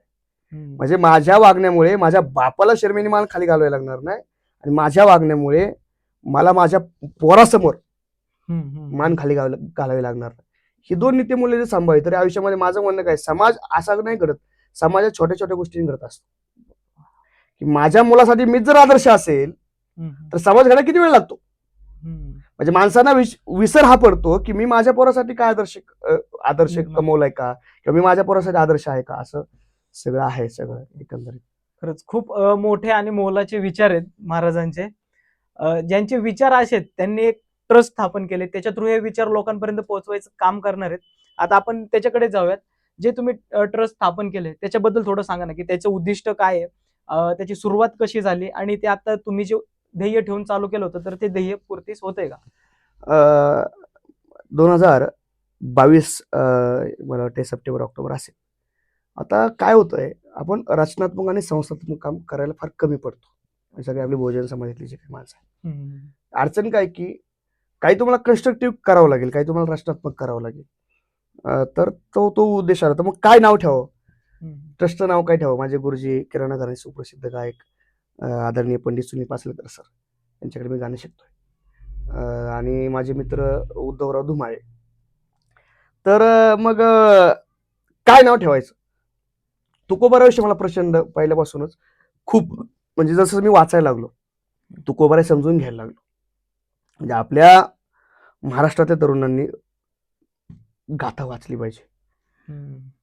म्हणजे माझ्या वागण्यामुळे माझ्या बापाला शर्मेने मान खाली घालवायला लागणार नाही आणि माझ्या वागण्यामुळे मला माझ्या पोरासमोर मान खाली घालावी लागणार नाही. ही दोन नीतिमूल्य जर सांभाळली तर आयुष्यामध्ये माझं म्हणणं काय, समाज असा नाही करत, समाजात छोट्या छोट्या गोष्टी करत असतो. की माझ्या मुलासाठी मीच जर आदर्श असेल तर समाज घडायला किती वेळ लागतो? म्हणजे माणसांना विसर हा पडतो की मी माझ्या पोरासाठी काय आदर्श कमवलाय का, किंवा मी माझ्या पोरासाठी आदर्श आहे का. असं सगळं आहे सगळं एकंदरीत. खरंच खूप मोठे आणि मोलाचे विचार आहेत महाराजांचे. ज्यांचे विचार असे आहेत त्यांनी एक ट्रस्ट स्थापन केले, त्याच्या थ्रू हे विचार लोकांपर्यंत पोहोचवायचं काम करणार आहेत. आता आपण त्याच्याकडे जाऊयात. जे तुम्ही ट्रस्ट स्थापन केले त्याच्याबद्दल थोडं सांगा ना, की त्याचं उद्दिष्ट काय आहे, त्याची सुरुवात कशी झाली आणि ते आता तुम्ही जे ध्येय ठेवून चालू केलं होतं तर ते ध्येय पूर्तीस होतंय का? 2022 मला वाटते सप्टेंबर ऑक्टोबर असेल. आता काय होतंय, आपण रचनात्मक आणि संस्थात्मक काम करायला फार कमी पडतो, सगळे आपली बहुजन समाजातली जे काही माणसं आहे. अडचण काय की काही तुम्हाला कन्स्ट्रक्टिव्ह करावं लागेल, काही तुम्हाला रचनात्मक करावं लागेल. तर तो उद्देश आला. तर मग काय नाव ठेवावं, ट्रस्टचं नाव काय ठेवावं? माझे गुरुजी किराणा घराणे सुप्रसिद्ध गायक आदरणीय पंडित सुनील पासलकर सर यांच्याकडे मी गाणं शिकतोय आणि माझे मित्र उद्धवराव धुमाळे. तर मग काय नाव ठेवायचं? तुकोबाराविषयी मला प्रचंड पहिल्यापासूनच खूप, म्हणजे जसं मी वाचायला लागलो तुकोबारा समजून घ्यायला लागलो. म्हणजे आपल्या महाराष्ट्रातल्या तरुणांनी गाथा वाचली पाहिजे.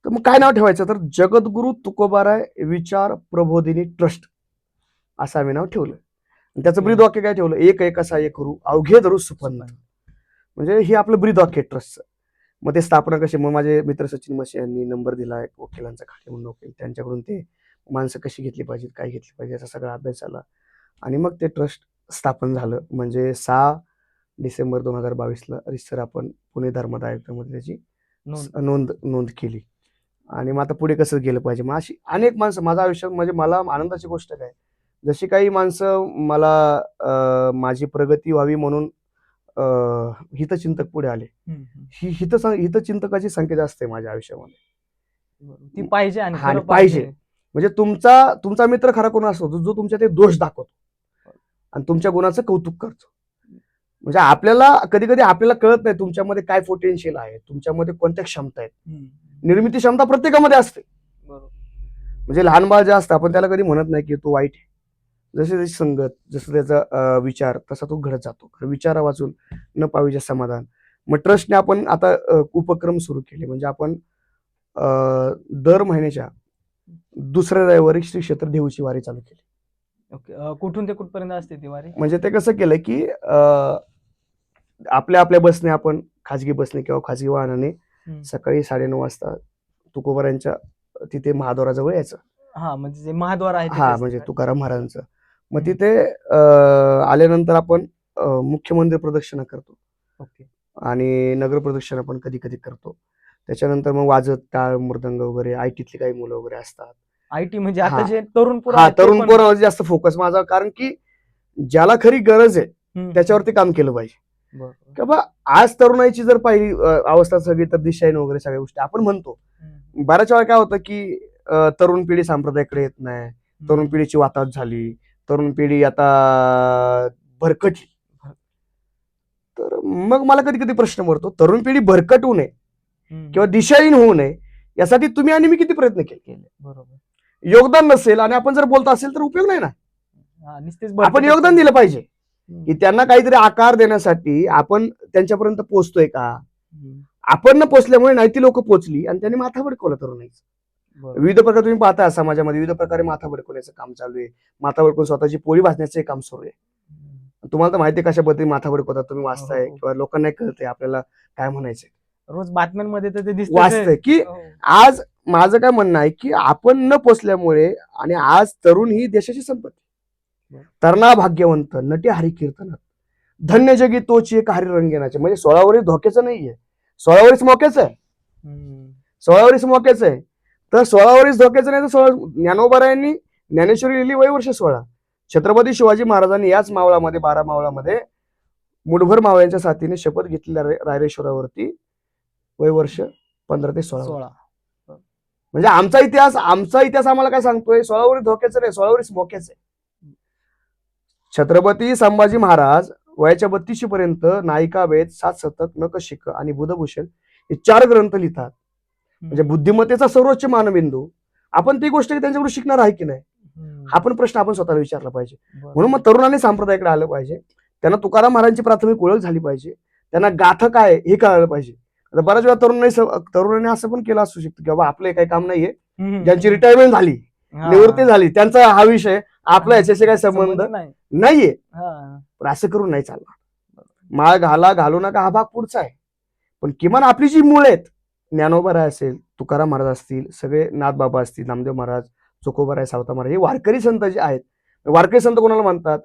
तर मग काय नाव ठेवायचं? तर जगद्गुरु तुकोबाराय विचार प्रबोधिनी ट्रस्ट असं आम्ही नाव ठेवलं. त्याचं ब्रीद वाक्य काय ठेवलं? एक एक असा एक करू अवघे धरू सुपन्न. म्हणजे हे आपलं ब्रीद वाक्य ट्रस्टचं. मग ते स्थापना कशी, मग माझे मित्र सचिन मसे यांनी नंबर दिला एक वकिलांचा, खाली म्हणून वकील, त्यांच्याकडून ते माणसं कशी घेतली पाहिजेत, काय घेतली पाहिजे याचा सगळा अभ्यास झाला आणि मग ते ट्रस्ट स्थापन झालं. म्हणजे 6 डिसेंबर 2022ला रितसर आपण पुणे धर्मादाय आयुक्तामध्ये त्याची नोंद केली. आणि मग आता पुढे कसं गेलं पाहिजे. मग अशी अनेक माणसं माझ्या आयुष्यात, म्हणजे मला आनंदाची गोष्ट काय, जशी काही माणसं मला माझी प्रगती व्हावी म्हणून हितचिंतक पुढे आले. ही हितचिंतकाची संख्या जास्त आहे माझ्या आयुष्यामध्ये. ती पाहिजे आणि पाहिजे. म्हणजे तुमचा मित्र खरा कोण असतो, जो तुमच्या ते दोष दाखवतो आणि तुमच्या गुणाचं कौतुक करतो. म्हणजे आपल्याला कधी कधी आपल्याला कळत नाही तुमच्यामध्ये काय पोटेन्शियल आहे, तुमच्यामध्ये कोणत्या क्षमता आहेत. निर्मिती क्षमता प्रत्येकामध्ये असते. म्हणजे लहान बाळ जे असतं आपण त्याला कधी म्हणत नाही की तो वाईट आहे. जशी त्याची संगत, जसं त्याचा विचार, तसा तो घडत जातो. विचारा वाचून न पाविजे समाधान. मग ट्रस्टने आपण आता उपक्रम सुरू केले. म्हणजे आपण दर महिन्याच्या दुसऱ्या रविवारी श्री क्षेत्र देहूची वारी चालू केली. ओके. कुठून ते कुठपर्यंत असते ती वारी? म्हणजे ते कसं केलं की आपल्या बसने, आपण खाजगी बसने किंवा खाजगी वाहनाने सकाळी 9:30 वाजता तुकोबारांच्या तिथे महाद्वाराजवळ यायचं. म्हणजे महाद्वार आहे. म्हणजे तुकाराम महाराजांचं. मग तिथे आल्यानंतर आपण मुख्य मंदिर प्रदक्षिणा करतो. ओके. आणि नगर प्रदक्षिणा पण कधी कधी करतो. त्याच्यानंतर मग वाजत टाळ मृदंग वगैरे, आयटीतली काही मुलं वगैरे असतात. आयटी म्हणजे आता जे तरुण तरुण पोरांवर जास्त फोकस माझा, कारण की ज्याला खरी गरज आहे त्याच्यावरती काम केलं पाहिजे. की बा आज तरुणाईची जर पाहिली अवस्था सगळी, तर दिशाहीन वगैरे सगळ्या गोष्टी आपण म्हणतो. बऱ्याच वेळा काय होतं की तरुण पिढी संप्रदायाकडे येत नाही, तरुण पिढीची वातावत झाली, तरुण पिढी आता भरकटली. तर मग मला कधी कधी प्रश्न पडतो, तरुण पिढी भरकट होऊ नये किंवा दिशाहीन होऊ नये यासाठी तुम्ही आणि मी किती प्रयत्न केले. बरोबर. योगदान नसेल आणि आपण जर बोलत असेल तर उपयोग नाही ना. नुसतीच आपण योगदान दिलं पाहिजे की त्यांना काहीतरी आकार देण्यासाठी आपण त्यांच्यापर्यंत पोहोचतोय का. आपण न पोचल्यामुळे नाही ती लोक पोचली आणि त्यांनी माथा भडकवला तरुणाईचा. विविध प्रकारे तुम्ही पाहता समाजामध्ये विविध प्रकारे माथा भडकवण्याचं काम चालू आहे. माथा भडकवून स्वतःची पोळी भाजण्याचं काम सुरू आहे. तुम्हाला तर माहिती आहे कशा पद्धतीने माथा भडकवतात, तुम्ही वाचताय किंवा लोकांना कळतंय आपल्याला काय म्हणायचंय. रोज बातम्यांमध्ये तर ते दिसतंय वाचतंय की आज माझं काय म्हणणं आहे की आपण न पोचल्यामुळे आणि आज तरुण ही देशाची संपत्ती. तरणा भाग्यवंत नटी हरी कीर्तनात धन्य जगी तोची एक हरी रंगेनाचे. म्हणजे 16 वर्ष धोक्याचं नाहीये, 16 वर्ष मोक्याचं आहे. 16 वर्ष मोक्याचं आहे. तर 16 वर्ष धोक्याचं नाही तर 16 ज्ञानोबारायांनी ज्ञानेश्वरी लिहिली वय वर्ष 16. छत्रपती शिवाजी महाराजांनी याच मावळामध्ये 12 मावळामध्ये मुठभर मावळ्यांच्या साथीने शपथ घेतलेल्या रायरेश्वरावरती वय वर्ष 15 ते 16. म्हणजे आमचा इतिहास आम्हाला काय सांगतोय, 16 वर्ष धोक्याचं नाही, 16 वर्ष मोक्याचं आहे. छत्रपती संभाजी महाराज वयाच्या 32 पर्यंत नायिका वेद, 7 शतक, नखशिख आणि बुधभूषण हे 4 ग्रंथ लिहितात. म्हणजे बुद्धिमत्तेचा सर्वोच्च मानबिंदू. आपण ती गोष्ट त्यांच्याकडून शिकणार आहे की नाही, हा पण प्रश्न आपण स्वतःला विचारला पाहिजे. म्हणून मग तरुणांनी संप्रदायाकडे आलं पाहिजे. त्यांना तुकाराम महाराजांची प्राथमिक ओळख झाली पाहिजे. त्यांना गाथा काय हे कळालं पाहिजे. आता बऱ्याच वेळा तरुणांनी असं पण केलं असू शकतं की बाबा आपलं काही काम नाहीये, ज्यांची रिटायरमेंट झाली, निवृत्ती झाली, त्यांचा हा विषय आपला याच्याशी काही संबंध नाहीये. पण असं करून नाही चालणार. माळ घालू नका हा भाग पुढचा आहे. पण किमान आपली जी मुळे आहेत, ज्ञानोबा असेल, तुकाराम महाराज असतील, सगळे नाथबाबा असतील, नामदेव महाराज, चोखोबाराय, सावता महाराज, हे वारकरी संत जे आहेत. वारकरी संत कोणाला म्हणतात?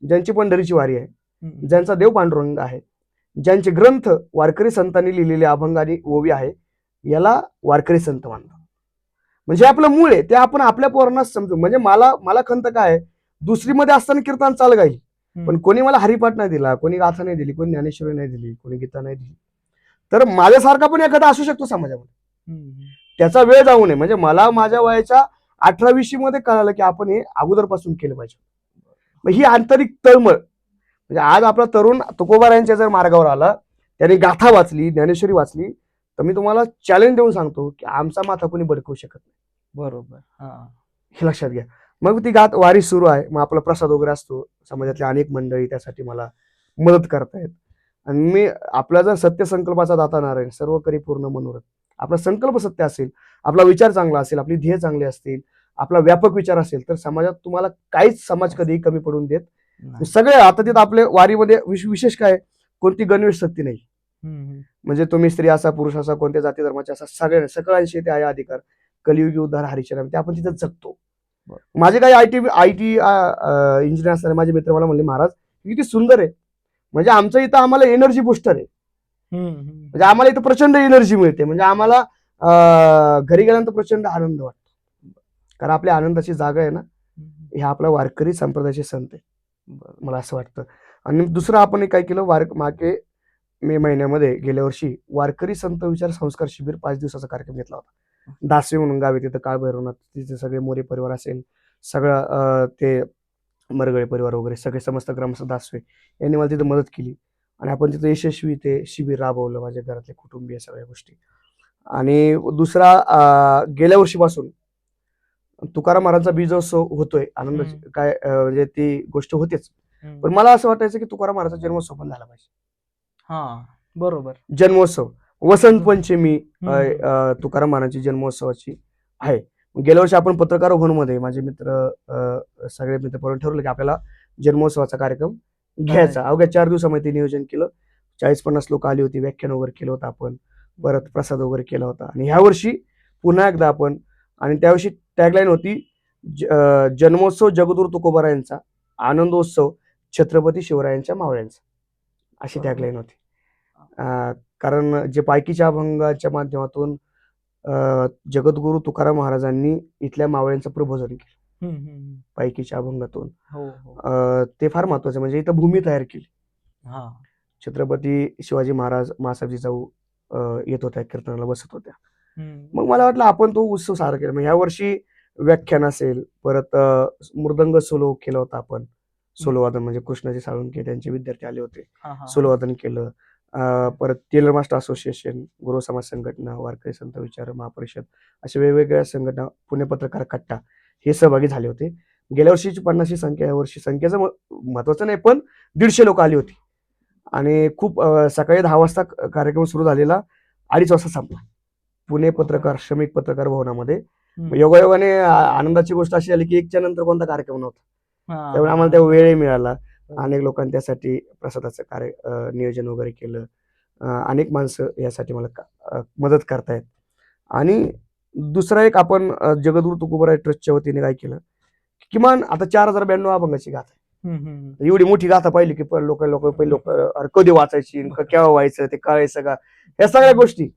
ज्यांची पंढरीची वारी आहे, ज्यांचा देव पांडुरंग आहे, ज्यांचे ग्रंथ वारकरी संतांनी लिहिलेले अभंग आणि ओवी आहे, याला वारकरी संत मानतात. म्हणजे आपलं मूळ आहे ते आपण आपल्या पोरांना समजू. म्हणजे मला खंत काय, दुसरीमध्ये असताना कीर्तन चाल गाईल, पण कोणी मला हरिपाठ नाही दिला, कोणी गाथा नाही दिली, कोणी ज्ञानेश्वरी नाही दिली, कोणी गीता नाही दिली, तर माझ्यासारखा पण एखादा असू शकतो समाजामध्ये. त्याचा वेळ जाऊ नये. म्हणजे मला माझ्या वयाच्या 18-20 मध्ये कळालं की आपण हे अगोदरपासून केलं पाहिजे. मग ही आंतरिक तळमळ. म्हणजे आज आपला तरुण तुकोबारायांच्या जर मार्गावर आला, त्याने गाथा वाचली, ज्ञानेश्वरी वाचली, तर मी तुम्हाला चॅलेंज देऊन सांगतो की आमचा माथा कोणी भडकवू शकत नाही. बरोबर, हे लक्षात घ्या. मग ती वारी सुरू आहे. मग आपला प्रसाद वगैरे असतो, समाजातली अनेक मंडळी त्यासाठी मला मदत करतायत. आणि मी आपला जर सत्य संकल्पाचा दाता नारायण सर्व करी पूर्ण मनोरथ, आपला संकल्प सत्य असेल, आपला विचार चांगला असेल, आपली ध्येय चांगली असतील, आपला व्यापक विचार असेल, तर समाजात तुम्हाला काहीच समाज कधीही कमी पडून देत सगळे. आता तिथं आपल्या वारीमध्ये विशेष काय, कोणती गणवेश सक्ती नाही. म्हणजे तुम्ही स्त्री असा, पुरुष असा, कोणत्या जाती धर्माचे असा, सगळ्यांशी ते आहे अधिकार. कलियुगी उद्धार हरिचरण ते आपण तिथं जगतो. माझे काही आयटी इंजिनियर असताना माझे मित्र मला म्हणले, महाराज किती सुंदर आहे. म्हणजे आमचं इथं आम्हाला एनर्जी बुस्टर आहे. म्हणजे आम्हाला इथं प्रचंड एनर्जी मिळते. म्हणजे आम्हाला घरी गेल्यानंतर प्रचंड आनंद वाटतो. कारण आपल्या आनंदाची जागा आहे ना, हे आपला वारकरी संप्रदायाचे संत आहे, मला असं वाटतं. आणि दुसरं आपण काय केलं, मागे मे महिन्यामध्ये गेल्या वर्षी वारकरी संत विचार संस्कार शिबिर 5 दिवसाचा कार्यक्रम घेतला होता. दासवे म्हणून गाव आहे तिथं, काळभैरवनाथ. तिथे सगळे मोरे परिवार असेल, सगळं ते मरगळे परिवार वगैरे सगळे समस्त ग्रामस्थ दासवे यांनी मला तिथं मदत केली. आणि आपण तिथं यशस्वी ते शिबिर राबवलं, माझ्या घरातले कुटुंबीय सगळ्या गोष्टी. आणि दुसरा गेल्या वर्षीपासून तुकाराम महाराजांचा बीजोत्सव होतोय. आनंदाची काय म्हणजे ती गोष्ट होतेच. पण मला असं वाटायचं की तुकाराम महाराजांचा जन्मोत्सव पण झाला पाहिजे. बरोबर. जन्मोत्सव, वसंत पंचमी तुकाराम महाराजांची जन्मोत्सवाची आहे. गेल्या वर्षी आपण पत्रकार भवनमध्ये माझे मित्र सगळे मित्र परत ठरवलं की आपल्याला जन्मोत्सवाचा कार्यक्रम घ्यायचा. अवघ्या 4 दिवसामध्ये नियोजन केलं. 40-50 लोक आली होती. व्याख्यान वगैरे केलं होतं आपण, परत प्रसाद वगैरे केला होता. आणि ह्या वर्षी पुन्हा एकदा आपण, आणि त्यावर्षी टॅगलाईन होती जन्मोत्सव जगद्गुरू तुकोबारायांचा, आनंदोत्सव छत्रपती शिवरायांच्या मावळ्यांचा, अशी टॅगलाईन होती. कारण जे पायकीच्या अभंगाच्या माध्यमातून जगद्गुरू तुकाराम महाराजांनी इथल्या मावळ्यांचं प्रबोधन केलं पायकीच्या अभंगातून. ते फार महत्वाचं. म्हणजे इथं भूमी तयार केली. छत्रपती शिवाजी महाराज मासाहेबजी जाऊ येत होत्या, कीर्तनाला बसत होत्या. मग मला वाटलं आपण तो उत्सव साजरा केला. मग ह्या वर्षी व्याख्यान असेल, परत मृदंग सोलो केला होता आपण. सोलोवादन म्हणजे कृष्णाजी साळुंके त्यांचे विद्यार्थी आले होते, सोलोवादन केलं. परत टेलर मास्टर असोसिएशन, गुरु समाज संघटना, वारकरी संत विचार महापरिषद, अशा वेगवेगळ्या संघटना, पुणे पत्रकार कट्टा, हे सहभागी झाले होते. गेल्या वर्षीची 50ची संख्या, या वर्षी संख्येचं महत्वाचं नाही, पण 150 लोक आली होती. आणि खूप सकाळी 10 वाजता कार्यक्रम सुरू झालेला, 2:30 वाजता संपला. पुणे पत्रकार श्रमिक पत्रकार भवनामध्ये. योगायोगाने आनंदाची गोष्ट अशी झाली की 1च्या नंतर कोणता कार्यक्रम नव्हता, त्यामुळे आम्हाला त्या वेळही मिळाला. अनेक लोकांनी त्यासाठी प्रसादाचं नियोजन वगैरे केलं. अनेक माणसं यासाठी मला मदत करतायत. आणि दुसरा एक आपण जगद्गुरु तुकोबाराय ट्रस्टच्या वतीने काय केलं, किमान आता 4092 अभंगाची गाथा आहे. एवढी मोठी गाथा पाहिली की लोक अरे कधी वाचायची, केव्हा व्हायचं ते कळायचं का, या सगळ्या गोष्टी.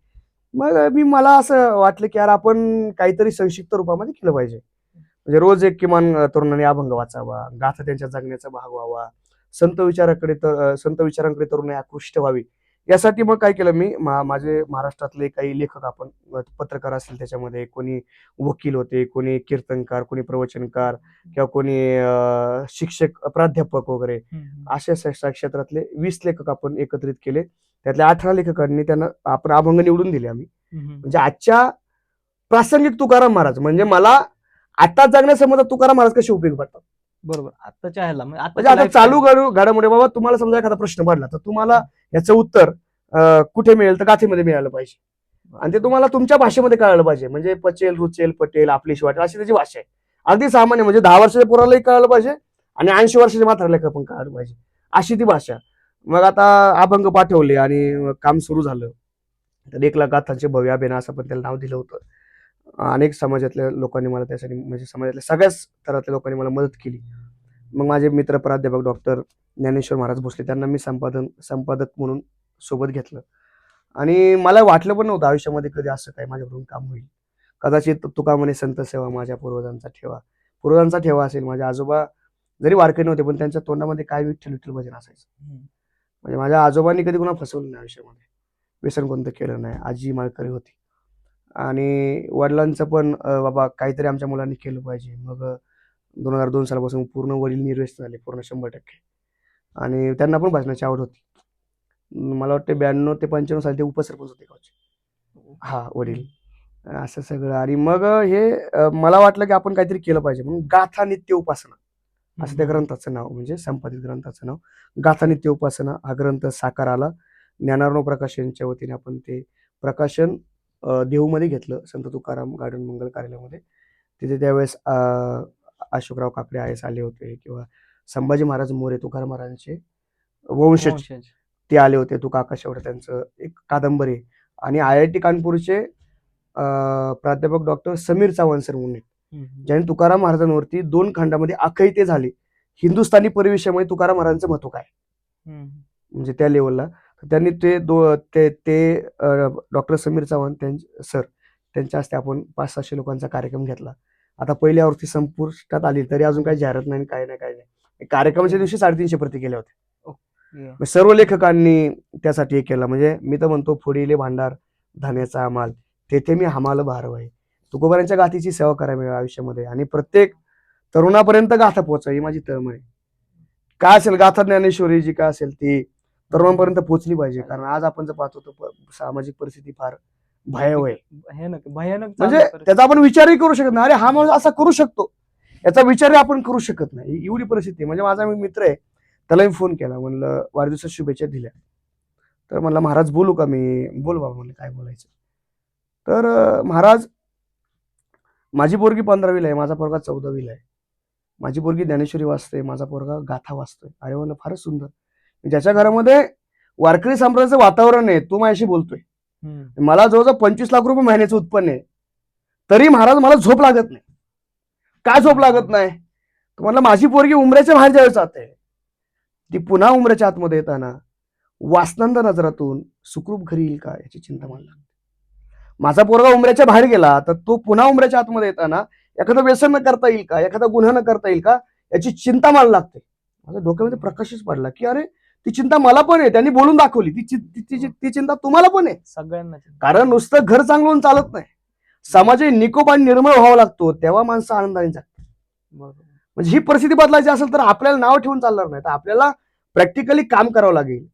मग मला असं वाटलं की यार आपण काहीतरी संक्षिप्त रूपामध्ये केलं पाहिजे. म्हणजे रोज एक किमान तरुणांनी अभंग वाचावा, गाथा त्यांच्या जगण्याचा भाग व्हावा, संत विचारांकडे तरुणाई आकृष्ट व्हावी. यासाठी मग काय केलं मी, माझे महाराष्ट्रातले काही लेखक, आपण पत्रकार असतील त्याच्यामध्ये, कोणी वकील होते, कोणी कीर्तनकार, कोणी प्रवचनकार, किंवा कोणी शिक्षक प्राध्यापक वगैरे, अशा क्षेत्रातले 20 लेखक आपण एकत्रित केले. त्यातल्या 18 लेखकांनी त्यांना आपण अभंग निवडून दिले आम्ही. म्हणजे आजच्या प्रासंगिक तुकाराम महाराज, म्हणजे मला आता जगण्यासंबंध तुकाराम महाराज कसे उपयोगी पडतात. बरोबर. आताच्या ह्याला म्हणजे आता चालू घडामोडी, बाबा तुम्हाला समजा एखादा प्रश्न पडला तर तुम्हाला याचं उत्तर कुठे मिळेल, तर गाथेमध्ये मिळालं पाहिजे. आणि ते तुम्हाला तुमच्या भाषेमध्ये कळालं पाहिजे. म्हणजे पचेल, रुचेल, पटेल, आपलीशी वाटेल अशी त्याची भाषा आहे. अगदी सामान्य, म्हणजे 10 वर्षाच्या पोरालाही कळालं पाहिजे आणि 80 वर्षाच्या म्हाताऱ्याला पण कळालं पाहिजे, अशी ती भाषा. मग आता अभंग पाठवले आणि काम सुरू झालं. तर 1 लाख गाथांचे भव्य अभियान असं पण त्याला नाव दिलं होतं. अनेक समाजातल्या लोकांनी मला त्यासाठी, म्हणजे समाजातल्या सगळ्याच स्तरातल्या लोकांनी मला मदत केली. मग माझे मित्र प्राध्यापक डॉक्टर ज्ञानेश्वर महाराज भोसले, त्यांना मी संपादक म्हणून सोबत घेतलं. आणि मला वाटलं पण नव्हतं आयुष्यामध्ये कधी असं काय माझ्याकडून काम होईल. कदाचित तुका म्हणे संत सेवा माझ्या पूर्वजांचा ठेवा असेल. माझे आजोबा जरी वारकरी नव्हते, पण त्यांच्या तोंडामध्ये काय विठ्ठल विठ्ठल भजन असायचं. म्हणजे माझ्या आजोबांनी कधी कोणा फसवलं नाही आयुष्यामध्ये, व्यसन कोणतं केलं नाही. आजी माळकरी होती. आणि वडिलांचं पण बाबा काहीतरी आमच्या मुलांनी केलं पाहिजे. मग 2002 सालापासून पूर्ण वडील निर्व्यस्त झाले, पूर्ण 100%. आणि त्यांना पण भजनाची आवड होती. मला वाटतं 92 ते 95 साली ते उपसरपंच होते गावचे, वडील, असं सगळं. आणि मग हे मला वाटलं की आपण काहीतरी केलं पाहिजे, म्हणून गाथा नित्य उपासना असं त्या ग्रंथाचं नाव, म्हणजे संपादित ग्रंथाचं नाव गाथा नित्य उपासना हा ग्रंथ साकार आला. ज्ञानार्णव प्रकाशनच्या वतीने आपण ते प्रकाशन देहूमध्ये घेतलं, संत तुकाराम गार्डन मंगल कार्यालयामध्ये. तिथे त्यावेळेस अशोकराव काकडे आय.एस. आले होते, किंवा संभाजी महाराज मोरे तुकाराम महाराजांचे वंशज ते आले होते. तुका आकाश एवढं त्यांचं एक कादंबरी. आणि IIT कानपूरचे प्राध्यापक डॉक्टर समीर चव्हाण सर म्हणून, ज्यांनी तुकाराम महाराजांवरती 2 खंडामध्ये आखैते झाले, हिंदुस्थानी परिवेशामध्ये तुकाराम महाराजांचं महत्व काय, म्हणजे त्या लेवलला. त्यांनी ते डॉक्टर समीर चव्हाण सर, त्यांच्या हस्ते आपण 500-600 लोकांचा कार्यक्रम घेतला. आता पहिली आवृत्ती संपुष्टात आली, तरी अजून काही जाहिरात नाही, काय नाही. कार्यक्रमाच्या दिवशी 350 प्रती केल्या होत्या. सर्व लेखकांनी त्यासाठी हे केलं. म्हणजे मी तर म्हणतो, फोडीले भांडार धान्याचा अमाल, तेथे मी हमाल भारवाई. तुकोबारांच्या गाथीची सेवा करावी आयुष्यामध्ये, आणि प्रत्येक तरुणापर्यंत गाथा पोहोचावी ही माझी तळमळ आहे. काय असेल गाथा ज्ञानेश्वरी जी काय असेल ती तरुणांपर्यंत पोहोचली पाहिजे. कारण आज आपण जर पाहतो तर सामाजिक परिस्थिती फार भयावह आहे, भयानक. म्हणजे त्याचा आपण विचारही करू शकत नाही. अरे हा माणूस असा करू शकतो, याचा विचारही आपण करू शकत नाही, एवढी परिस्थिती. म्हणजे माझा मित्र आहे, त्याला मी फोन केला, म्हणलं वाढदिवसाच्या शुभेच्छा दिल्या. तर म्हणला महाराज बोलू का मी, बोल बाबा म्हणलं काय बोलायचं. तर महाराज, माझी पोरगी 15वीला आहे, माझा पोरगा 14वीला आहे. माझी पोरगी ज्ञानेश्वरी वाचते, माझा पोरगा गाथा वाचतोय. अरे म्हणलं फारच सुंदर. ज्याच्या घरामध्ये वारकरी संप्रदायाचं वातावरण आहे, तो माझ्याशी बोलतोय. मला जवळजवळ 25 लाख रुपये महिन्याचं उत्पन्न आहे, तरी महाराज मला झोप लागत नाही. काय झोप लागत नाही, तर म्हणलं माझी पोरगी उमऱ्याच्या बाहेर ज्यावेळेस जाते, ती पुन्हा उमऱ्याच्या आतमध्ये येताना वासनंद नजरातून सुखरूप घरी येईल का याची चिंता मला लागते. माझा पोरगा उमऱ्याच्या बाहेर गेला तर तो पुन्हा उमऱ्याच्या आतमध्ये येताना एखादं व्यसन न करता येईल का, एखादा गुन्हा न करता येईल का, याची चिंता मला लागते. माझ्या डोक्यामध्ये प्रकाशच पडला की अरे ती चिंता मला पण आहे, त्यांनी बोलून दाखवली, ती चिंता तुम्हाला पण आहे, सगळ्यांना. कारण नुसतं घर चांगलं चालत नाही, समाज निकोप आणि निर्मळ व्हावा लागतो, तेव्हा माणसं आनंदाने जगतात. म्हणजे ही परिस्थिती बदलायची असेल तर आपल्याला नाव ठेवून चालणार नाही, तर आपल्याला प्रॅक्टिकली काम करावं लागेल.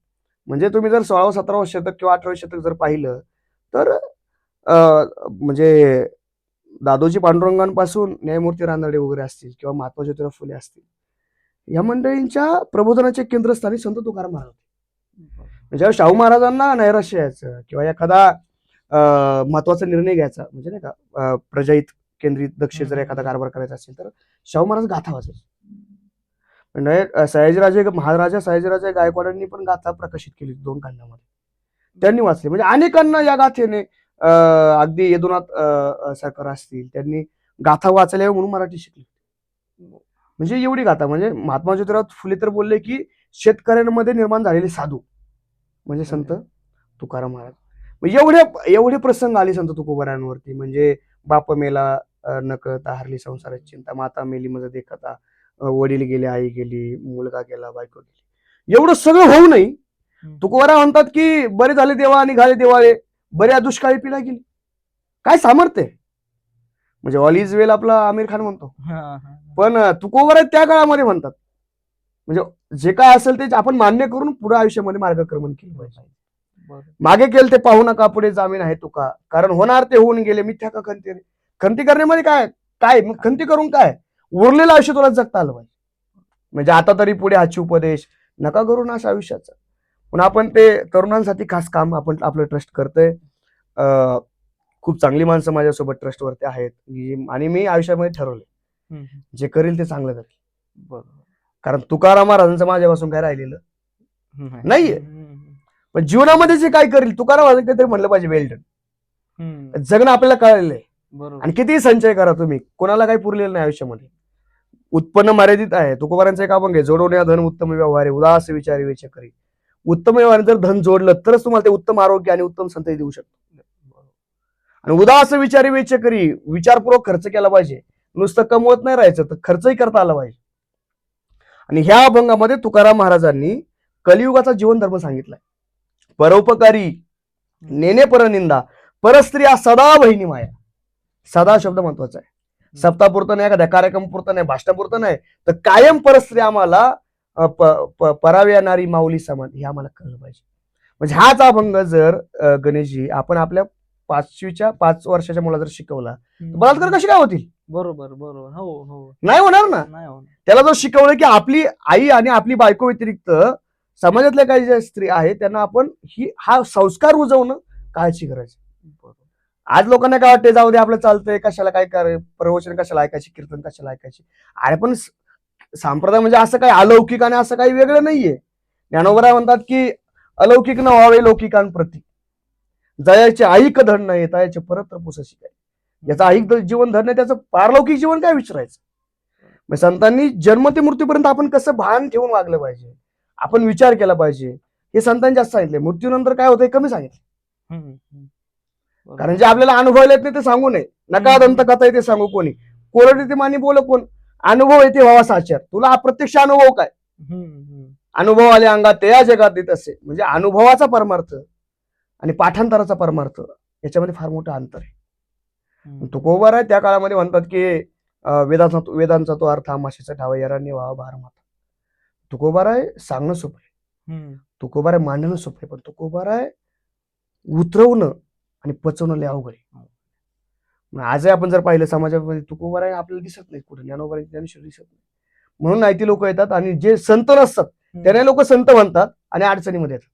म्हणजे तुम्ही जर 16वं 17वं शतक किंवा 18वं शतक जर पाहिलं तर म्हणजे दादोजी पांडुरंगांपासून न्यायमूर्ती रानडे वगैरे असतील किंवा महात्मा ज्योतिराव फुले असतील, या मंडळींच्या प्रबोधनाचे केंद्रस्थानी संत तुकाराम महाराज होते. जेव्हा शाहू महाराजांना नैराश्य यायचं किंवा एखादा महत्वाचा निर्णय घ्यायचा, म्हणजे नाही का प्रजाहित केंद्रित दक्ष जर एखादा कारभार करायचा असेल तर शाहू महाराज गाथा वाचायचे. म्हणजे सयाजीराजे महाराजा सयाजीराजे गायकवाडांनी पण गाथा प्रकाशित केली 2 खंडामध्ये, त्यांनी वाचले. म्हणजे अनेकांना या गाथेने अगदी यदुनाथ सरकार असतील, त्यांनी गाथा वाचायला म्हणून मराठी शिकली. म्हणजे एवढी गाथा. म्हणजे महात्मा ज्योतिराव फुले तर बोलले की शेतकऱ्यांमध्ये निर्माण झालेले साधू म्हणजे संत तुकाराम महाराज. एवढे प्रसंग आले संत तुकोबारांवरती. म्हणजे बाप मेला न कळता हरली संसाराची चिंता, माता मेली मज देखता, वडील गेले आई गेली, मुलगा गेला बायको गेली, एवढं सगळं होऊ नये तुकोबारा म्हणतात की बरे झाले देवा निघाले देवाळे, बऱ्या दुष्काळी पिला गेली. काय सामर्थ्य. म्हणजे ऑल इज वेल आपला आमिर खान म्हणतो, पण तुकोबारा त्या काळामध्ये म्हणतात म्हणजे जे काय असेल ते आपण मान्य करून पुढे आयुष्यामध्ये मार्गक्रमण केलं पाहिजे. मागे केलं ते पाहू नका, पुढे जामीन आहे तुका, कारण होणार ते होऊन गेले मिथ्या का खंती. खंती करण्यामध्ये काय काय मग खंती करून काय, उरलेलं आयुष्य तुला जगता आलं पाहिजे. म्हणजे आता तरी पुढे हाची उपदेश नका करू ना आयुष्याचा. पण आपण ते तरुणांसाठी खास काम आपण आपलं ट्रस्ट करतोय. खूप चांगली माणसं माझ्यासोबत ट्रस्टवरती आहेत आणि मी आयुष्यामध्ये ठरवले जे करेल ते चांगलं करेल. कारण तुकाराम महाराजांचं माझ्यापासून काय राहिलेलं नाहीये. पण जीवनामध्ये जे काय करेल तुकाराम महाराज काहीतरी म्हणलं पाहिजे वेल डन. जगणं आपल्याला कळलेलं आहे. आणि कितीही संचय करा तुम्ही, कोणाला काही पुरलेलं नाही आयुष्यामध्ये. उत्पन्न मर्यादित आहे. तुकोबारांचं एक अभंग आहे, जोडवण्या धन उत्तम व्यवहार उदास विचारी वेच करी. उत्तम व्यवहार जर धन जोडलं तरच तुम्हाला ते उत्तम आरोग्य आणि उत्तम संतती देऊ शकतो. आणि उदास विचारी वेच करी, विचारपूर्वक खर्च केला पाहिजे. नुसतं कमवत नाही राहायचं तर खर्चही करता आला पाहिजे. आणि ह्या अभंगामध्ये तुकाराम महाराजांनी कलियुगाचा जीवन धर्म सांगितलाय. परोपकारी नेने परनिंदा, परस्त्रिया सदा बहिणी माया. सदा शब्द महत्वाचा आहे. सप्तापुरतं नाही, एखाद्या कार्यक्रमापुरतं नाही, भाषणापुरतं नाही, तर कायम परस्त्री आम्हाला परावी येणारी माऊली समान हे आम्हाला कळलं पाहिजे. म्हणजे हाच अभंग जर गणेशजी आपण आपल्या 5 वर्षाच्या मुलाला जर शिकवला तर बलात्कार कसे काय होतील. बरोबर बरोबर. हो हो. नाही होणार ना. नाही होणार. त्याला जर शिकवलं की आपली आई आणि आपली बायको व्यतिरिक्त समाजातल्या काही ज्या स्त्री आहेत त्यांना आपण हा संस्कार रुजवणं काळजी करायची. आज लोकांना काय वाटते, जाऊ दे आपलं चालतंय, कशाला काय प्रवचन कशाला ऐकायची, कीर्तन कशाला ऐकायची. अरे पण संप्रदाय म्हणजे असं काही अलौकिक आणि असं काही वेगळं नाहीये. ज्ञानोबा म्हणतात की अलौकिक न व्हावे लौकिकांप्रती, जयाचे ऐक धड नाही तयाचे परत पुसशी काय. याचं ऐक जीवन धड नाही, त्याचं पारलौकिक जीवन काय विचारायचं. मग संतांनी जन्म ते मृत्यूपर्यंत आपण कसं भान ठेवून वागलं पाहिजे, आपण विचार केला पाहिजे, हे संतांनी जास्त सांगितले. मृत्यूनंतर काय होतं हे कमी सांगितलं. कारण जे आपल्याला अनुभवायला येत नाही ते सांगू नये. नका दंत कथा ते सांगू कोणी, कोरडे ते मानी बोल कोण. अनुभव येते व्हावा साचार. तुला अप्रत्यक्ष अनुभव काय, अनुभव आले अंगात ते या जगात देत असे. म्हणजे अनुभवाचा परमार्थ आणि पाठांतराचा परमार्थ याच्यामध्ये फार मोठं अंतर आहे. तुकोबार आहे त्या काळामध्ये म्हणतात की वेदांचा तो अर्थ आमाशीचा ठावा यरांनी व्हावा भार माता. तुकोबार आहे सांगणं सोपं आहे, तुकोबार आहे मांडणं सोपं आहे, पण तुकोबार आहे उतरवणं आणि पचवणं लय अवघड आहे. आजही आपण जर पाहिलं समाजामध्ये तुकोबार आहे आपल्याला दिसत नाही कुठे, ज्ञानोबा ज्ञानेश्वर दिसत नाही. म्हणून नाहीती लोक येतात आणि जे संत नसतात त्यांना लोक संत म्हणतात आणि अडचणीमध्ये येतात.